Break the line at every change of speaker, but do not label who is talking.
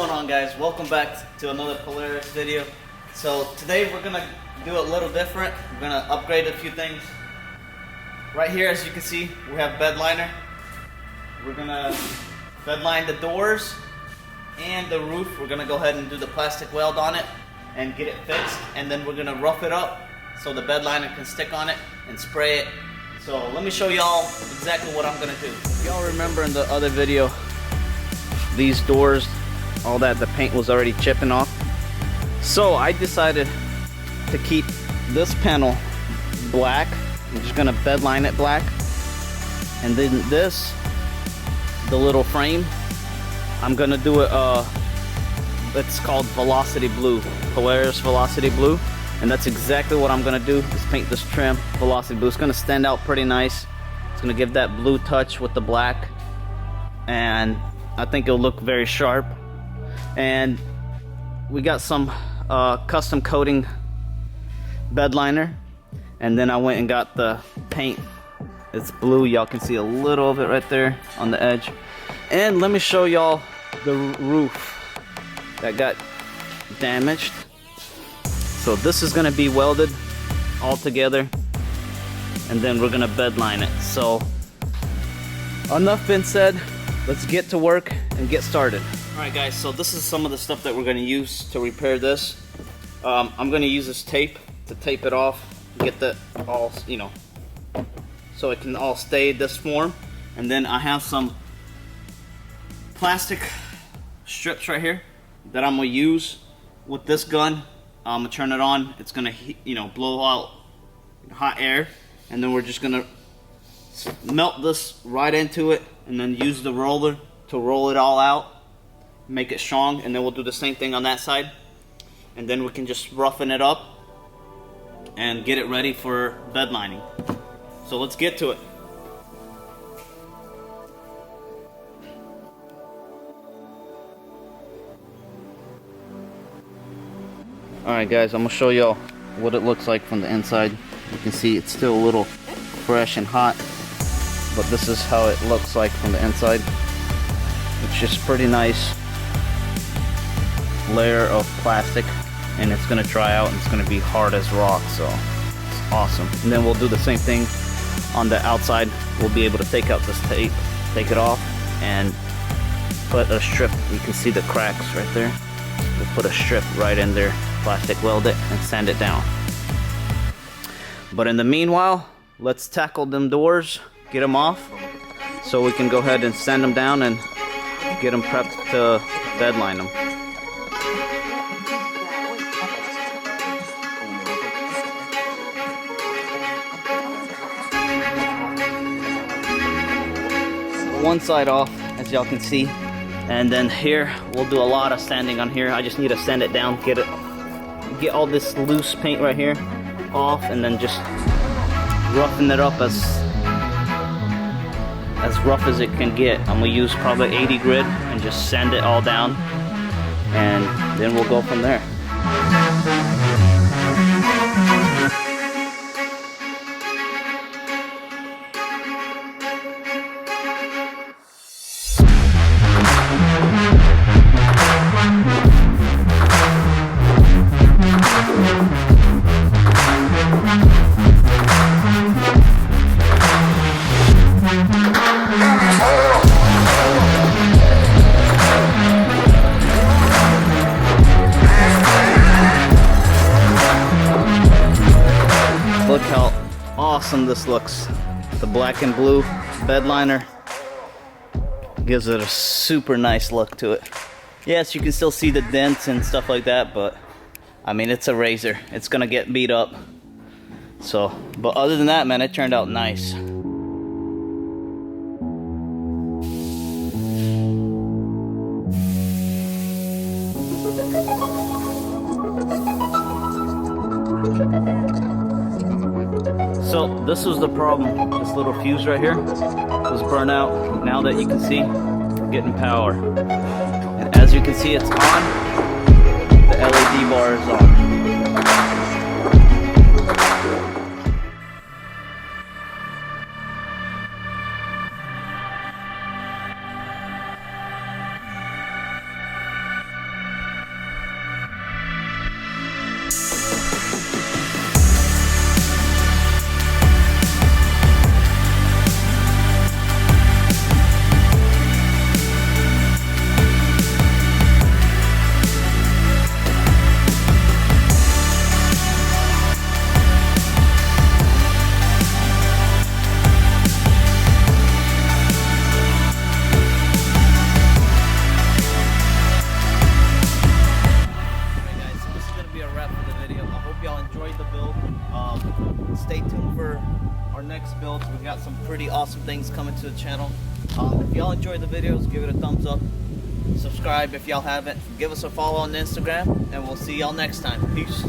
going on, guys? Welcome back to another Polaris video. So today we're gonna do it a little different. We're gonna upgrade a few things. Right here, as you can see, we have bed liner. We're gonna bed line the doors and the roof. We're gonna go ahead and do the plastic weld on it and get it fixed, and then we're gonna rough it up so the bed liner can stick on it and spray it. So let me show y'all exactly what I'm gonna do. Y'all remember in the other video, these doors, all that, the paint was already chipping off. So I decided to keep this panel black. I'm just gonna bed line it black. And then this, the little frame, I'm gonna do it, it's called Velocity Blue, Polaris Velocity Blue. And that's exactly what I'm gonna do, is paint this trim Velocity Blue. It's gonna stand out pretty nice. It's gonna give that blue touch with the black. And I think it'll look very sharp. And we got some custom coating bed liner, and then I went and got the paint. It's blue. Y'all can see a little of it right there on the edge. And let me show y'all the roof that got damaged. So this is gonna be welded all together, and then we're gonna bed line it. So enough been said, let's get to work and get started. Alright guys, so this is some of the stuff that we're going to use to repair this. I'm going to use this tape to tape it off, get the all, so it can all stay this form. And then I have some plastic strips right here that I'm going to use with this gun. I'm going to turn it on. It's going to blow out hot air, and then we're just going to melt this right into it, and then use the roller to roll it all out, make it strong. And then we'll do the same thing on that side, and then we can just roughen it up and get it ready for bed lining. So let's get to it. Alright guys, I'm gonna show y'all what it looks like from the inside. You can see it's still a little fresh and hot, but this is how it looks like from the inside. It's just pretty nice layer of plastic, and it's gonna dry out and it's gonna be hard as rock, so it's awesome. And then we'll do the same thing on the outside. We'll be able to take out this tape, take it off, and put a strip. You can see the cracks right there. We'll put a strip right in there, plastic weld it, and sand it down. But in the meanwhile, let's tackle them doors, get them off, so we can go ahead and sand them down and get them prepped to bed line them. One side off, as y'all can see, and then here we'll do a lot of sanding on here. I just need to sand it down, get all this loose paint right here off, and then just roughen it up as rough as it can get. I'm gonna use probably 80 grit and just sand it all down, and then we'll go from there. Look how awesome this looks. The black and blue bed liner gives it a super nice look to it. Yes, you can still see the dents and stuff like that, but I mean, it's a razor. It's gonna get beat up. So, but other than that, man, it turned out nice. So this was the problem. This little fuse right here was burnt out. Now that you can see, we're getting power. And as you can see, it's on. The LED bar is on. got some pretty awesome things coming to the channel. If y'all enjoyed the videos, give it a thumbs up. Subscribe if y'all haven't. Give us a follow on Instagram, and we'll see y'all next time. Peace.